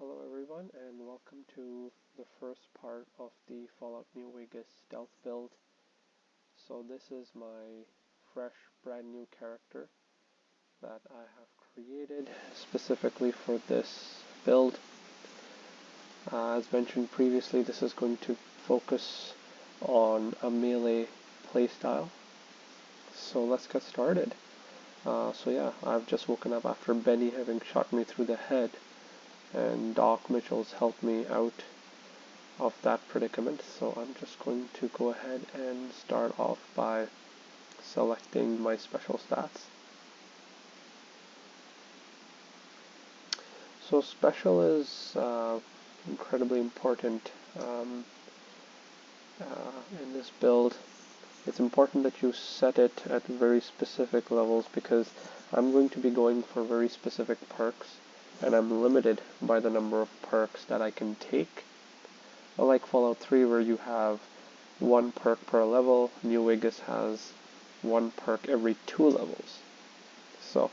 Hello everyone and welcome to the first part of the Fallout New Vegas stealth build. So this is my fresh brand new character that I have created specifically for this build. As mentioned previously, this is going to focus on a melee playstyle. So let's get started. I've just woken up after Benny having shot me through the head, and Doc Mitchell's helped me out of that predicament, so I'm just going to go ahead and start off by selecting my special stats. So special is incredibly important in this build. It's important that you set it at very specific levels because I'm going to be going for very specific perks, and I'm limited by the number of perks that I can take. Unlike Fallout 3 where you have one perk per level, New Vegas has one perk every 2 levels. So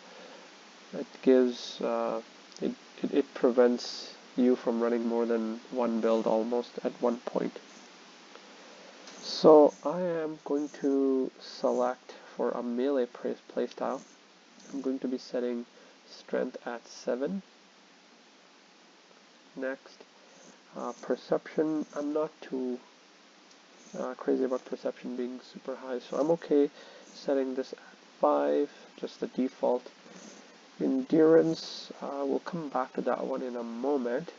it gives, it prevents you from running more than one build almost at one point. So I am going to select for a melee playstyle. I'm going to be setting strength at 7. Next, perception, I'm not too crazy about perception being super high, so I'm okay setting this at 5, just the default. Endurance, we'll come back to that one in a moment.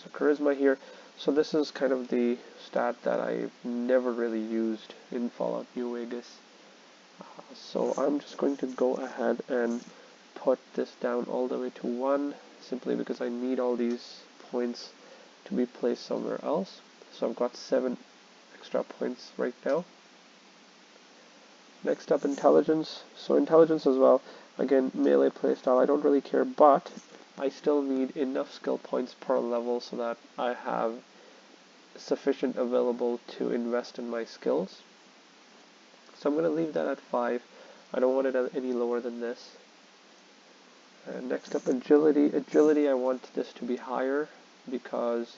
So charisma here, so this is kind of the stat that I've never really used in Fallout New Vegas. So I'm just going to go ahead and put this down all the way to 1, simply because I need all these points to be placed somewhere else. So I've got 7 extra points right now. Next up, intelligence. So intelligence as well, again, melee playstyle, I don't really care, but I still need enough skill points per level so that I have sufficient available to invest in my skills. So I'm going to leave that at 5. I don't want it any lower than this. And next up, agility. Agility, I want this to be higher because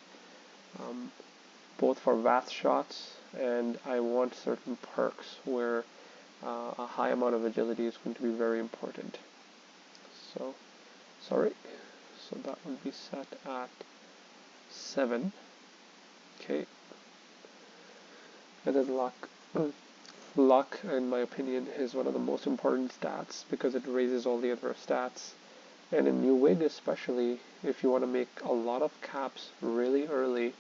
both for VATS shots, and I want certain perks where a high amount of agility is going to be very important. So that would be set at 7. Okay. And then luck. Luck, in my opinion, is one of the most important stats because it raises all the other stats. And in New Vegas especially, if you want to make a lot of caps really early,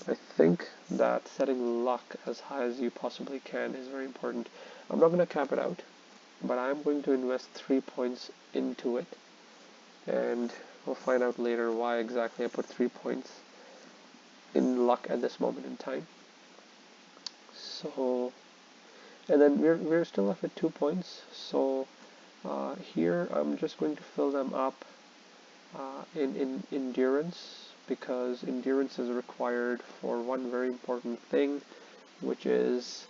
I think that setting luck as high as you possibly can is very important. I'm not going to cap it out, but I'm going to invest 3 points into it, and we'll find out later why exactly I put 3 points in luck at this moment in time. So, and then we're still left with 2 points, so here I'm just going to fill them up in endurance, because endurance is required for one very important thing, which is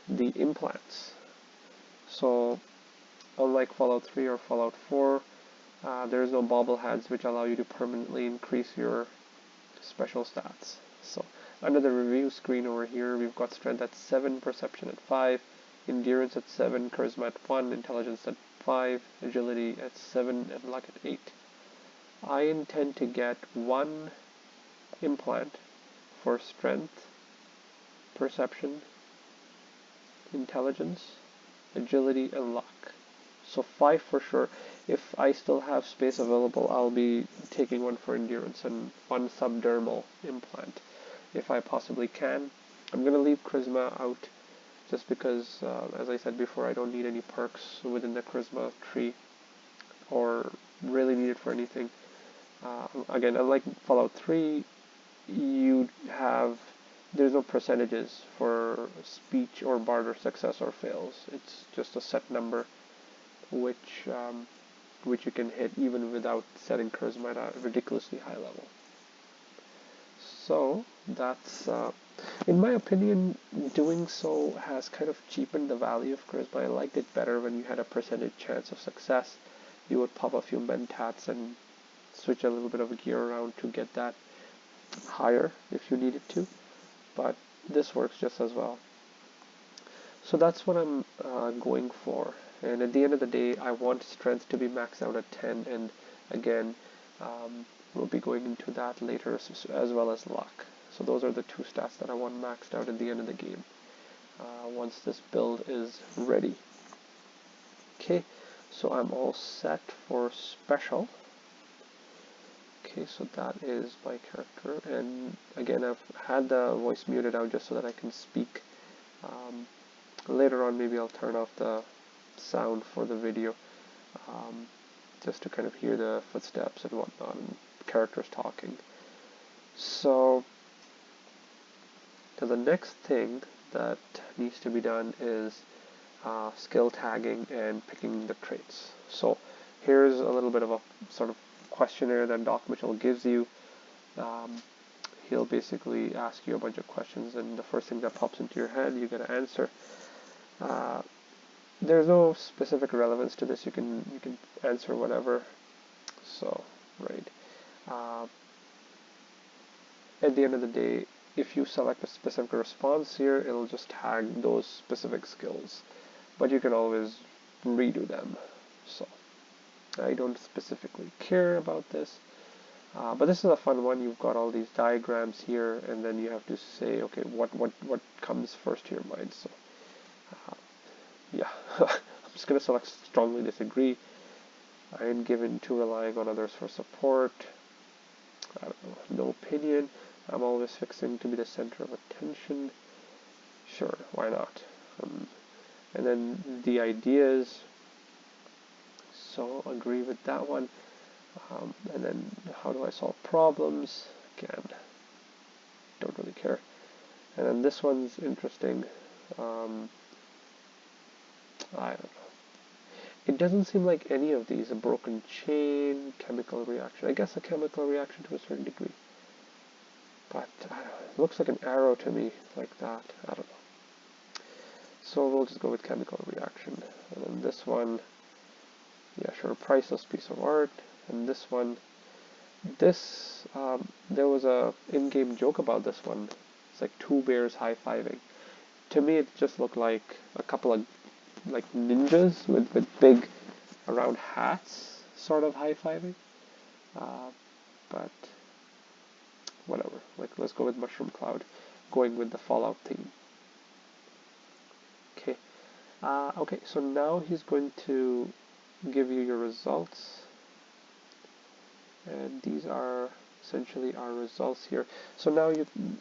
the implants. So unlike Fallout 3 or Fallout 4, there's no bobbleheads which allow you to permanently increase your special stats. So under the review screen over here, we've got strength at 7, perception at 5, endurance at 7, charisma at 1, intelligence at 5, agility at 7, and luck at 8. I intend to get 1 implant for strength, perception, intelligence, agility, and luck. So 5 for sure. If I still have space available, I'll be taking 1 for endurance and 1 subdermal implant if I possibly can. I'm going to leave charisma out just because, as I said before, I don't need any perks within the charisma tree or really need it for anything. Again, unlike Fallout 3, there's no percentages for speech or barter success or fails. It's just a set number which you can hit even without setting charisma at a ridiculously high level. So that's, in my opinion, doing so has kind of cheapened the value of charisma. I liked it better when you had a percentage chance of success. You would pop a few mentats and switch a little bit of a gear around to get that higher if you needed to, but this works just as well. So that's what I'm going for, and at the end of the day I want strength to be maxed out at 10, and again we'll be going into that later, as well as luck. So those are the two stats that I want maxed out at the end of the game once this build is ready. Okay, so I'm all set for special. Okay, so that is my character, and again I've had the voice muted out just so that I can speak. Later on maybe I'll turn off the sound for the video, just to kind of hear the footsteps and whatnot and characters talking. So the next thing that needs to be done is skill tagging and picking the traits. So here's a little bit of a sort of questionnaire that Doc Mitchell gives you. He'll basically ask you a bunch of questions, and the first thing that pops into your head you gotta answer. There's no specific relevance to this. You can answer whatever. So right, at the end of the day, if you select a specific response here, it'll just tag those specific skills, but you can always redo them. So I don't specifically care about this, but this is a fun one. You've got all these diagrams here, and then you have to say, okay, what comes first to your mind. So yeah, I'm just going to select strongly disagree. I am given to relying on others for support. I don't know, no opinion. I'm always fixing to be the center of attention. Sure, why not? And then the ideas. So agree with that one. And then how do I solve problems? Again, don't really care. And then this one's interesting. I don't know. It doesn't seem like any of these, a broken chain, chemical reaction. I guess a chemical reaction to a certain degree. But I don't know, it looks like an arrow to me, like that. I don't know. So we'll just go with chemical reaction. And then this one, yeah, sure, priceless piece of art. And this one, there was a in-game joke about this one. It's like two bears high-fiving. To me, it just looked like a couple of like ninjas with big round hats sort of high-fiving, but whatever. Like, let's go with Mushroom Cloud, going with the Fallout theme. Okay, okay, so now he's going to give you your results, and these are essentially our results here. So now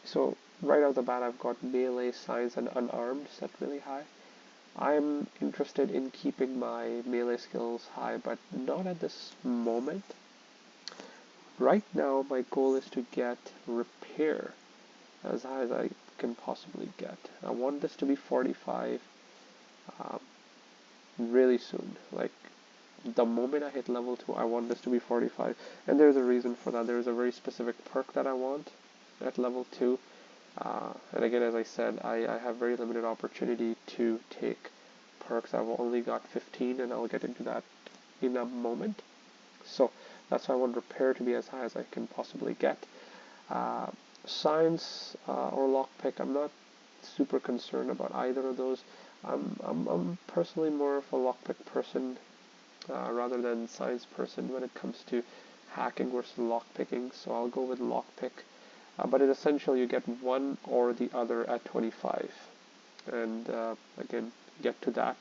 so right out the bat I've got melee, science, and unarmed set really high. I'm interested in keeping my melee skills high, but not at this moment. Right now, my goal is to get repair as high as I can possibly get. I want this to be 45 really soon. Like, the moment I hit level 2, I want this to be 45. And there's a reason for that. There's a very specific perk that I want at level 2. And again, as I said, I have very limited opportunity to take perks. I've only got 15, and I'll get into that in a moment. So that's why I want repair to be as high as I can possibly get. Science or lockpick, I'm not super concerned about either of those. I'm personally more of a lockpick person rather than science person when it comes to hacking versus lockpicking. So I'll go with lockpick. But in essential, you get one or the other at 25. And again, get to that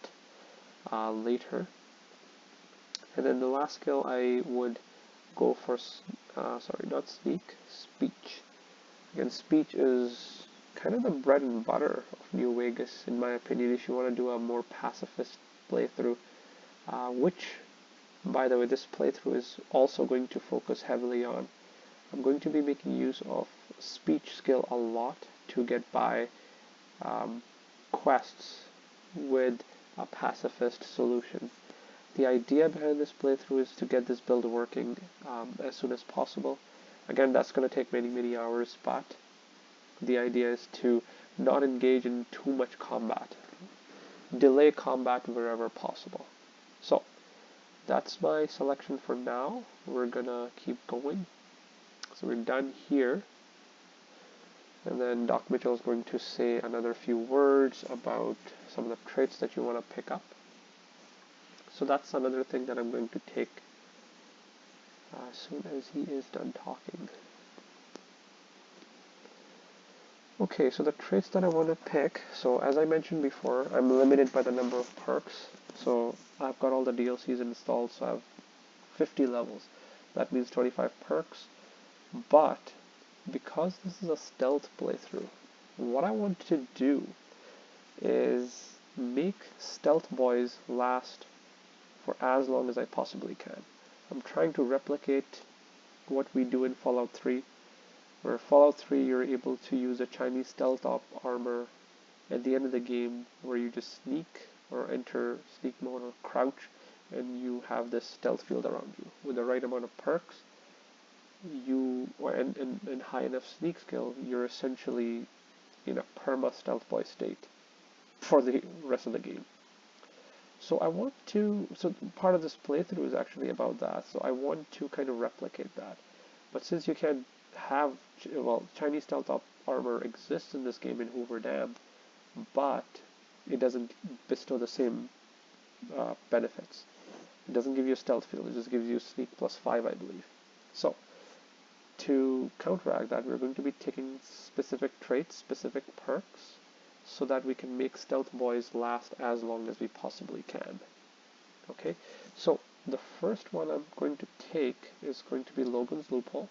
later. And then the last skill I would go for, sorry, not sneak, speech. Again, speech is kind of the bread and butter of New Vegas, in my opinion, if you want to do a more pacifist playthrough. Which, by the way, this playthrough is also going to focus heavily on. I'm going to be making use of speech skill a lot to get by quests with a pacifist solution. The idea behind this playthrough is to get this build working as soon as possible. Again, that's going to take many hours, but the idea is to not engage in too much combat. Delay combat wherever possible. So, that's my selection for now. We're gonna keep going. So we're done here. And then Doc Mitchell is going to say another few words about some of the traits that you want to pick up. So that's another thing that I'm going to take as soon as he is done talking. Okay, so the traits that I want to pick, so as I mentioned before, I'm limited by the number of perks. So I've got all the DLCs installed, so I have 50 levels. That means 25 perks. But because this is a stealth playthrough, what I want to do is make Stealth Boys last for as long as I possibly can. I'm trying to replicate what we do in Fallout 3, where Fallout 3 you're able to use a Chinese stealth armor at the end of the game where you just sneak or enter sneak mode or crouch and you have this stealth field around you. With the right amount of perks and high enough sneak skill, you're essentially in a perma stealth boy state for the rest of the game. So part of this playthrough is actually about that, so I want to kind of replicate that. But since you can't have, Chinese stealth armor exists in this game in Hoover Dam, but it doesn't bestow the same benefits. It doesn't give you a stealth field, it just gives you sneak +5, I believe. So, to counteract that, we're going to be taking specific traits, specific perks, so that we can make Stealth Boys last as long as we possibly can. Okay, so the first one I'm going to take is going to be Logan's Loophole.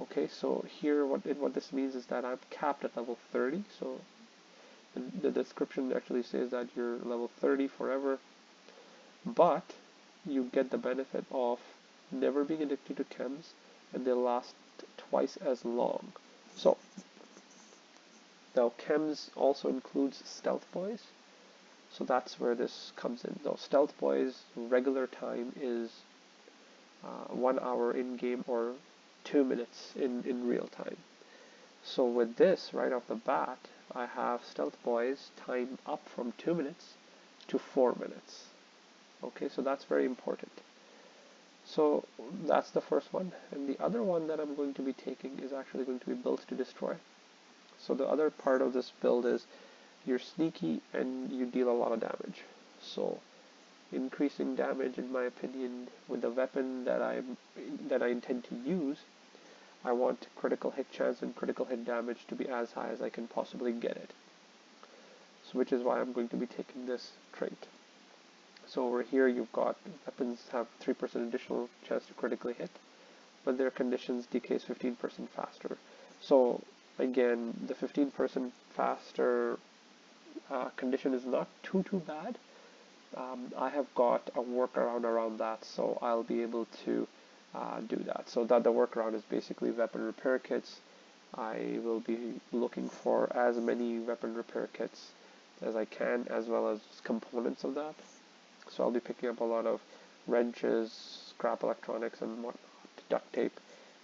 Okay, so here what this means is that I'm capped at level 30, so the description actually says that you're level 30 forever, but you get the benefit of never being addicted to chems, and they last twice as long. So now chems also includes Stealth Boys, so that's where this comes in. Now Stealth Boys regular time is 1 hour in game or 2 minutes in real time. So with this right off the bat, I have Stealth Boys time up from 2 minutes to 4 minutes. Okay, so that's very important. So that's the first one, and the other one that I'm going to be taking is actually going to be Built to Destroy. So the other part of this build is you're sneaky and you deal a lot of damage. So increasing damage, in my opinion, with the weapon that I intend to use, I want critical hit chance and critical hit damage to be as high as I can possibly get it. So which is why I'm going to be taking this trait. So over here you've got weapons have 3% additional chance to critically hit, but their conditions decays 15% faster. So again, the 15% faster condition is not too bad. I have got a workaround around that, so I'll be able to do that. So that the workaround is basically weapon repair kits. I will be looking for as many weapon repair kits as I can, as well as components of that. So I'll be picking up a lot of wrenches, scrap electronics, and whatnot, duct tape,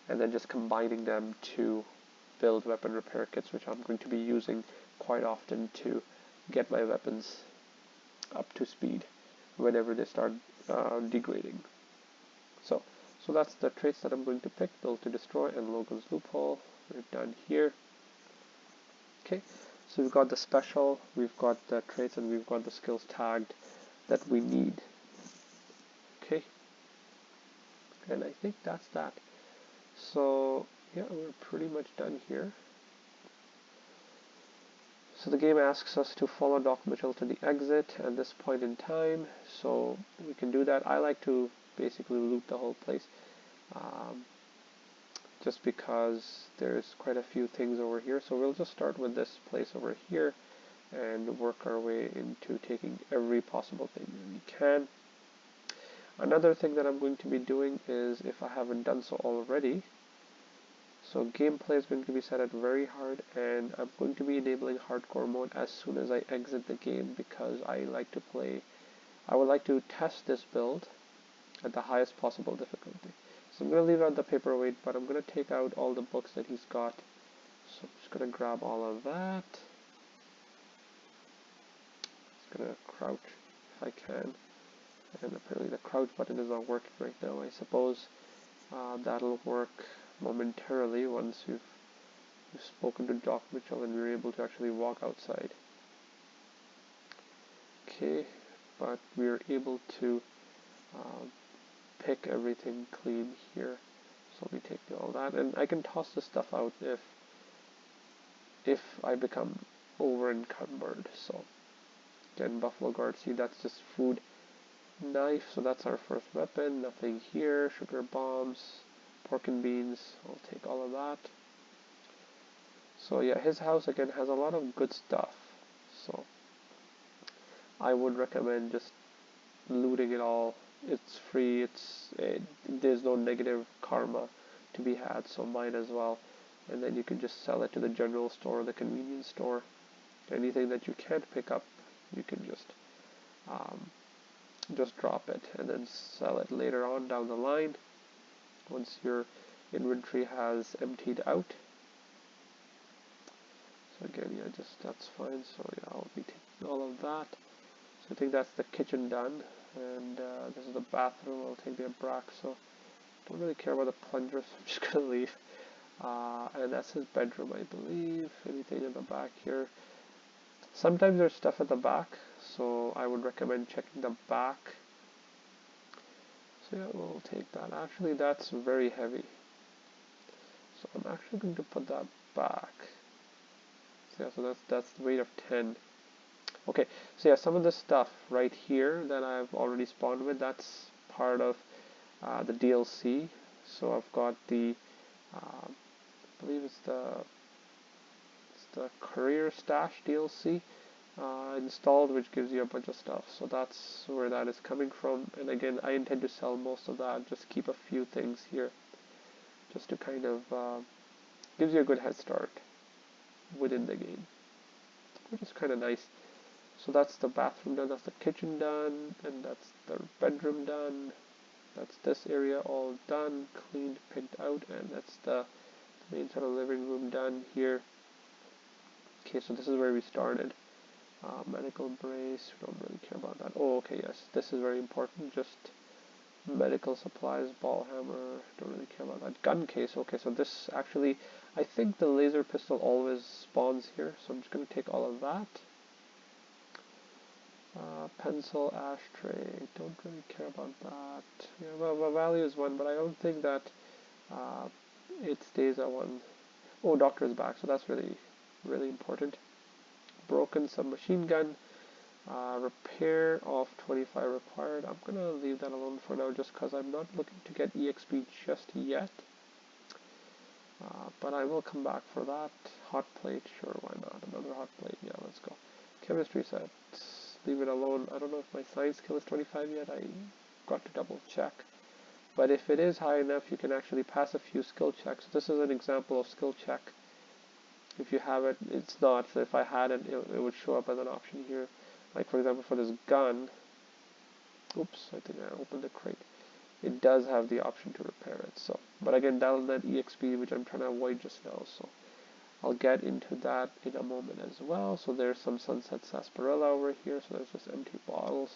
and then just combining them to build weapon repair kits, which I'm going to be using quite often to get my weapons up to speed whenever they start degrading. So that's the traits that I'm going to pick: Built to Destroy and Logan's Loophole. We're done here. Okay, so we've got the special, we've got the traits, and we've got the skills tagged that we need. Okay, and I think that's that. So yeah, we're pretty much done here. So the game asks us to follow Doc Mitchell to the exit at this point in time, so we can do that. I like to basically loot the whole place, just because there's quite a few things over here. So we'll just start with this place over here and work our way into taking every possible thing we can. Another thing that I'm going to be doing is, if I haven't done so already, so gameplay is going to be set at very hard, and I'm going to be enabling hardcore mode as soon as I exit the game, because I would like to test this build at the highest possible difficulty. So I'm going to leave out the paperweight, but I'm going to take out all the books that he's got. So I'm just going to grab all of that. Just going to crouch if I can. And apparently the crouch button is not working right now. I suppose that'll work momentarily once we've spoken to Doc Mitchell and we're able to actually walk outside. Okay, but we're able to pick everything clean here. So let me take all that, and I can toss the stuff out if I become over encumbered. So again, buffalo guard, see, that's just food. Knife, so that's our first weapon. Nothing here. Sugar bombs, pork and beans, I'll take all of that. So yeah, his house again has a lot of good stuff, so I would recommend just looting it all. It's free, there's no negative karma to be had, so might as well. And then you can just sell it to the general store, the convenience store. Anything that you can't pick up, you can just drop it and then sell it later on down the line once your inventory has emptied out. So again, yeah, just that's fine. So yeah, I'll be taking all of that. So I think that's the kitchen done, and this is the bathroom. I'll take the Abraxo. Don't really care about the plunger, so I'm just gonna leave. And that's his bedroom, I believe. Anything in the back here? Sometimes there's stuff at the back, so I would recommend checking the back. So yeah, we'll take that. Actually, that's very heavy, so I'm actually going to put that back. So yeah, so that's the weight of 10. Okay, so yeah, some of the stuff right here that I've already spawned with, that's part of the DLC. So I've got the, I believe it's the Career Stash DLC installed, which gives you a bunch of stuff. So that's where that is coming from. And again, I intend to sell most of that. Just keep a few things here, just to kind of gives you a good head start within the game, which is kind of nice. So that's the bathroom done, that's the kitchen done, and that's the bedroom done. That's this area all done, cleaned, picked out, and that's the main sort of living room done here. Okay, so this is where we started. Medical brace, we don't really care about that. Oh, okay, yes, this is very important. Just medical supplies, ball hammer, don't really care about that. Gun case, okay, so this actually, I think the laser pistol always spawns here, so I'm just going to take all of that. Pencil, ashtray, don't really care about that. Yeah, well, value is 1, but I don't think that it stays at 1. Oh, doctor is back, so that's really, really important. Broken submachine gun, repair of 25 required. I'm going to leave that alone for now just because I'm not looking to get EXP just yet. But I will come back for that. Hot plate, sure, why not? Another hot plate, yeah, let's go. Chemistry set, leave it alone. I don't know if my science skill is 25 yet. I got to double check. But if it is high enough, you can actually pass a few skill checks. This is an example of skill check. If you have it, it's not. So if I had it, it would show up as an option here. Like for example, for this gun, oops, I think I opened the crate. It does have the option to repair it. So, but again, that'll net EXP, which I'm trying to avoid just now. So I'll get into that in a moment as well. So there's some Sunset Sarsaparilla over here. So there's just empty bottles.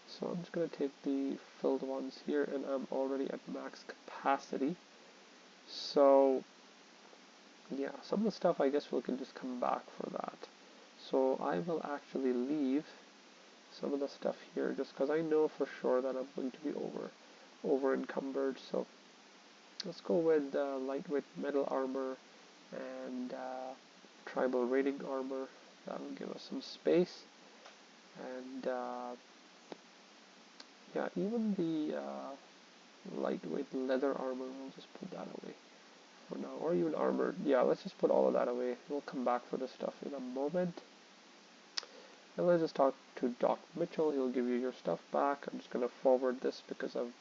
So I'm just going to take the filled ones here, and I'm already at max capacity. So yeah, some of the stuff I guess we can just come back for that. So I will actually leave some of the stuff here just because I know for sure that I'm going to be over encumbered. So let's go with lightweight metal armor and tribal raiding armor. That will give us some space. And yeah, even the lightweight leather armor, we'll just put that away for now. Or even armored. Yeah, let's just put all of that away. We'll come back for this stuff in a moment. And let's just talk to Doc Mitchell. He'll give you your stuff back. I'm just going to forward this because I've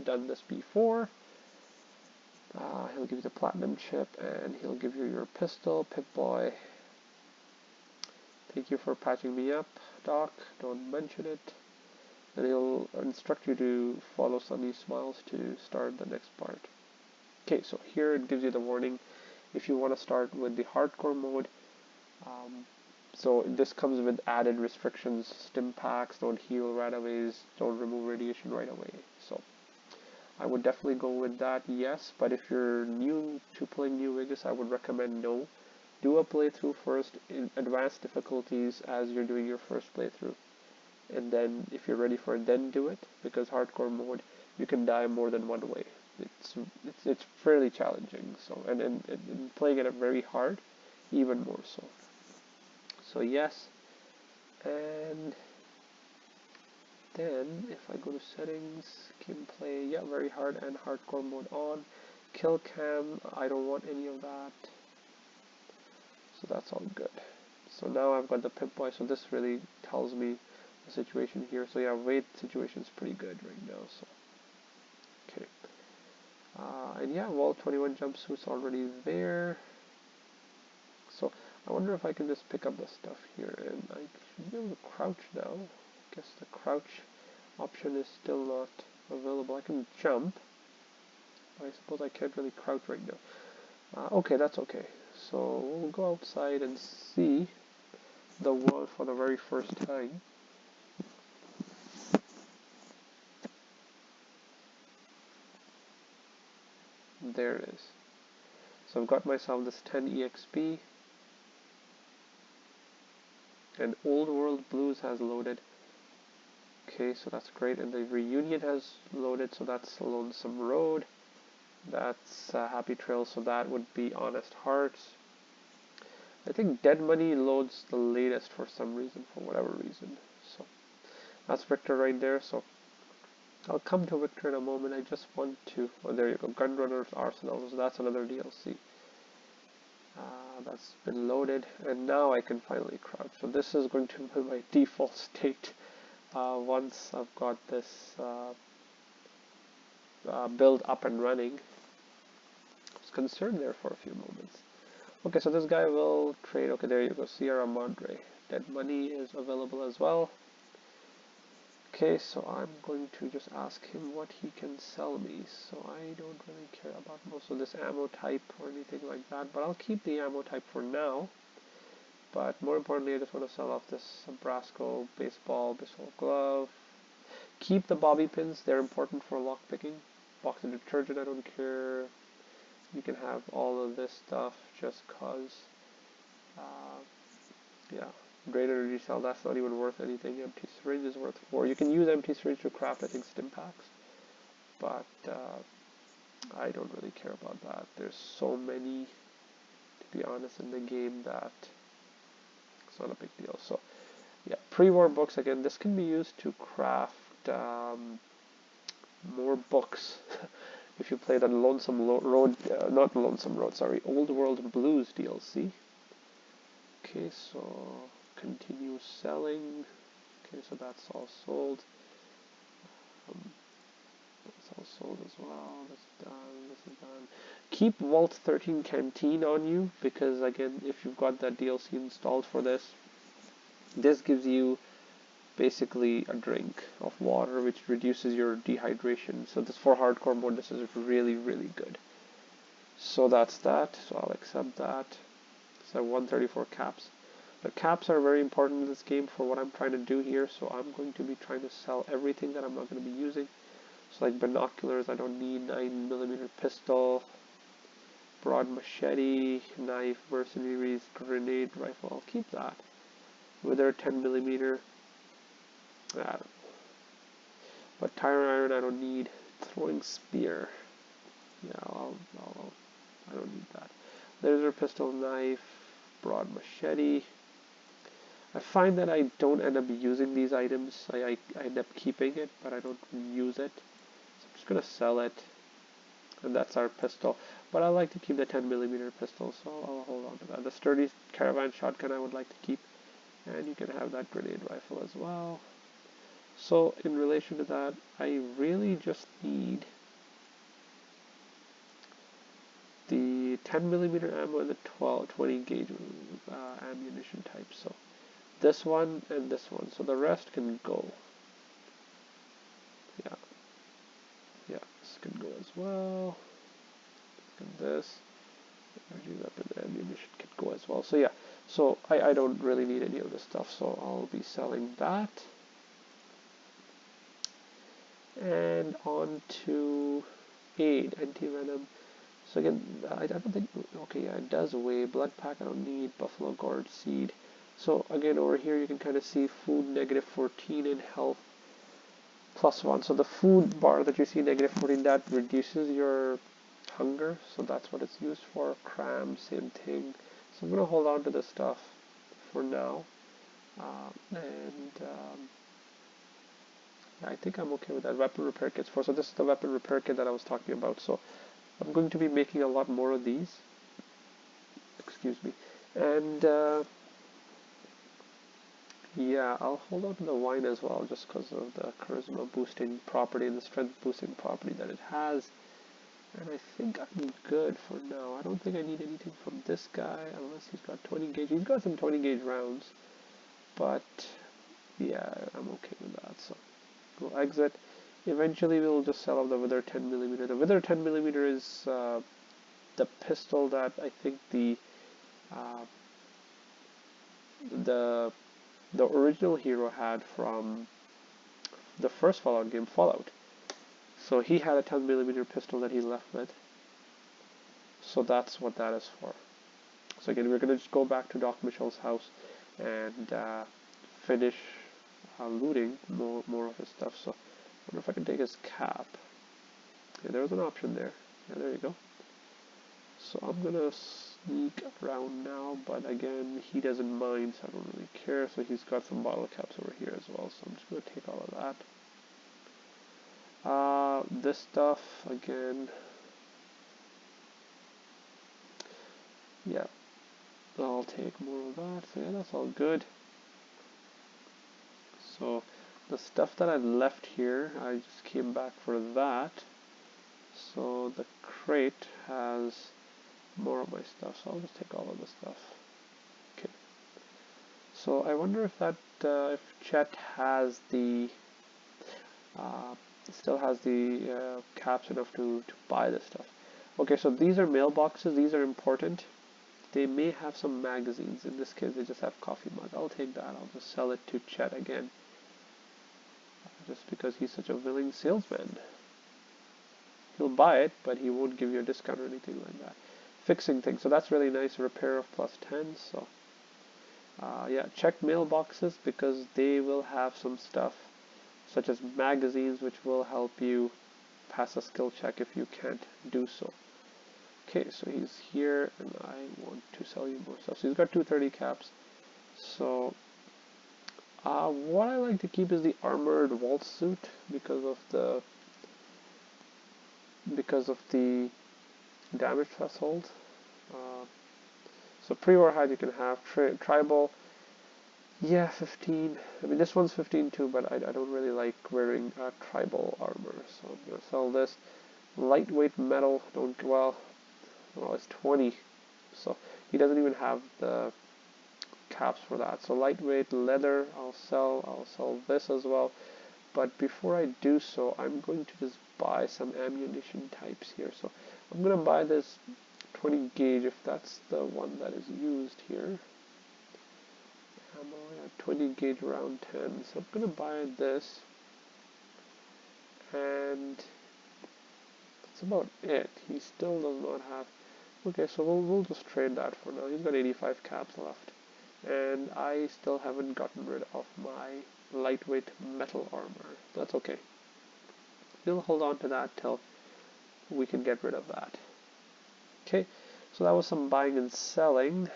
done this before. He'll give you the platinum chip, and he'll give you your pistol, Pip-Boy. Thank you for patching me up, Doc. Don't mention it. And he'll instruct you to follow Sunny Smiles to start the next part. Okay, so here it gives you the warning. If you want to start with the hardcore mode, So this comes with added restrictions: stim packs, don't heal right away, don't remove radiation right away. So I would definitely go with that, yes. But if you're new to playing New Vegas, I would recommend no. Do a playthrough first in advanced difficulties as you're doing your first playthrough. And then if you're ready for it, then do it, because hardcore mode, you can die more than one way. It's fairly challenging. So and playing it very hard, even more so. So yes, and then if I go to settings, gameplay, yeah, very hard and hardcore mode on. Kill cam, I don't want any of that. So that's all good. So now I've got the Pip-Boy, so this really tells me the situation here. So yeah, weight situation is pretty good right now. So okay, and yeah, Vault 21 jumpsuit's already there. So I wonder if I can just pick up the stuff here, and I should be able to crouch now. I guess the crouch option is still not available. I can jump, but I suppose I can't really crouch right now. Okay, that's okay. So we'll go outside and see the world for the very first time. There it is. So I've got myself this 10 EXP, and Old World Blues has loaded. Okay, so that's great, and the Reunion has loaded, so that's Lonesome Road. That's Happy Trail, so that would be Honest Hearts. I think Dead Money loads the latest for some reason, for whatever reason. So that's Victor right there. So I'll come to Victor in a moment. I just want to, oh, there you go, Gunrunner's Arsenal. So that's another DLC. That's been loaded, and now I can finally crouch. So this is going to be my default state once I've got this build up and running. I was concerned there for a few moments. Okay, so this guy will trade. Okay, there you go, Sierra Madre. Dead Money is available as well. Okay, so I'm going to just ask him what he can sell me. So I don't really care about most of this ammo type or anything like that, but I'll keep the ammo type for now. But more importantly, I just want to sell off this Brasco baseball glove. Keep the bobby pins, they're important for lockpicking. Box of detergent, I don't care. You can have all of this stuff just cause. Yeah. Great energy cell, that's not even worth anything. Empty syringe is worth 4. You can use empty syringe to craft, I think, stim packs. But I don't really care about that. There's so many, to be honest, in the game that it's not a big deal. So yeah, pre-war books, again, this can be used to craft more books. If you play the Lonesome Road, not Lonesome Road, sorry, Old World Blues DLC. Okay, so continue selling. Okay, so that's all sold. That's all sold as well. That's done. This is done. Keep Vault 13 Canteen on you, because again, if you've got that DLC installed for this, this gives you basically a drink of water which reduces your dehydration. So this for hardcore mode, this is really, really good. So that's that. So I'll accept that. So 134 caps. The caps are very important in this game for what I'm trying to do here, so I'm going to be trying to sell everything that I'm not going to be using. So like binoculars, I don't need. 9mm pistol, broad machete, knife, mercenaries, grenade rifle, I'll keep that. Wither 10mm, but tire iron I don't need. Throwing spear, yeah, I don't need that. Laser pistol, knife, broad machete. I find that I don't end up using these items. I end up keeping it, but I don't use it. So I'm just going to sell it. And that's our pistol. But I like to keep the 10mm pistol, so I'll hold on to that. The sturdy caravan shotgun I would like to keep. And you can have that grenade rifle as well. So in relation to that, I really just need the 10mm ammo and the 20 gauge ammunition type. So this one and this one, so the rest can go. Yeah, this can go as well. And this. Energy weapon ammunition kit go as well. So yeah, so I don't really need any of this stuff, so I'll be selling that. And on to aid, anti-venom. So again, I don't think, okay, yeah, it does weigh. Blood pack I don't need. Buffalo gourd seed. So again, over here you can kind of see food -14 in health +1. So the food bar that you see -14, that reduces your hunger. So that's what it's used for. Cram, same thing. So I'm going to hold on to this stuff for now. I think I'm okay with that. Weapon repair kits for. So this is the weapon repair kit that I was talking about. So I'm going to be making a lot more of these. Excuse me. And yeah, I'll hold on to the wine as well, just because of the charisma boosting property and the strength boosting property that it has. And I think I'm good for now. I don't think I need anything from this guy, unless he's got 20 gauge. He's got some 20 gauge rounds, but yeah, I'm okay with that. So we'll exit. Eventually, we'll just sell off the Wither 10mm. The Wither 10mm is the pistol that I think the original hero had from the first Fallout game, Fallout. So he had a 10mm pistol that he left with. So that's what that is for. So again, we're going to just go back to Doc Mitchell's house and finish looting more of his stuff. So I wonder if I can take his cap. Yeah, there's an option there. Yeah, there you go. So I'm going to sneak around now, but again, he doesn't mind, so I don't really care. So he's got some bottle caps over here as well, so I'm just going to take all of that. This stuff, again, yeah, I'll take more of that. So yeah, that's all good. So the stuff that I left here, I just came back for that. So the crate has more of my stuff, so I'll just take all of the stuff. Okay. So I wonder if that if Chet has the still has the caps enough to buy this stuff. Okay, so these are mailboxes. These are important. They may have some magazines. In this case, they just have coffee mug. I'll take that. I'll just sell it to Chet again, just because he's such a willing salesman. He'll buy it, but he won't give you a discount or anything like that. Fixing things. So that's really nice. Repair of +10. So yeah, check mailboxes because they will have some stuff such as magazines which will help you pass a skill check if you can't do so. Okay, so he's here and I want to sell you more stuff. So he's got 230 caps. So what I like to keep is the armored vault suit because of the damage threshold. So pre-war hide you can have tribal. Yeah, 15. I mean, this one's 15 too, but I don't really like wearing tribal armor, so I'm going to sell this. Lightweight metal, well, it's 20, so he doesn't even have the caps for that. So lightweight leather, I'll sell this as well. But before I do so, I'm going to just buy some ammunition types here. So I'm going to buy this 20 gauge if that's the one that is used here. 20 gauge round 10, so I'm going to buy this, and that's about it. He still does not have, okay, so we'll just trade that for now. He's got 85 caps left, and I still haven't gotten rid of my lightweight metal armor. That's okay. We'll hold on to that till we can get rid of that. Okay, so that was some buying and selling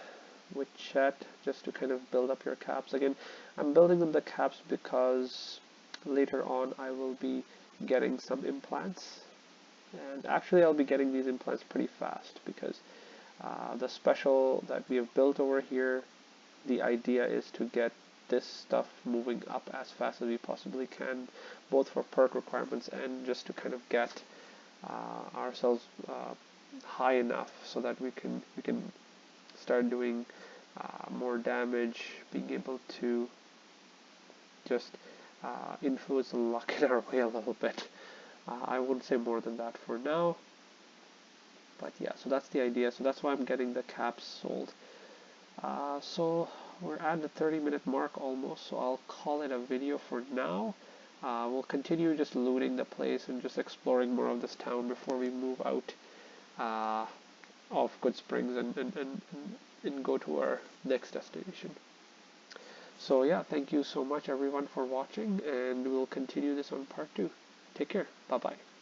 with Chet, just to kind of build up your caps. Again, I'm building them the caps because later on I will be getting some implants, and actually I'll be getting these implants pretty fast because the special that we have built over here, the idea is to get this stuff moving up as fast as we possibly can, both for perk requirements and just to kind of get ourselves high enough so that we can start doing more damage, being able to just influence the luck in our way a little bit. I wouldn't say more than that for now. But yeah, so that's the idea. So that's why I'm getting the caps sold. So we're at the 30-minute mark almost, so I'll call it a video for now. We'll continue just looting the place and just exploring more of this town before we move out of Goodsprings and go to our next destination. So yeah, thank you so much everyone for watching, and we'll continue this on part 2. Take care. Bye-bye.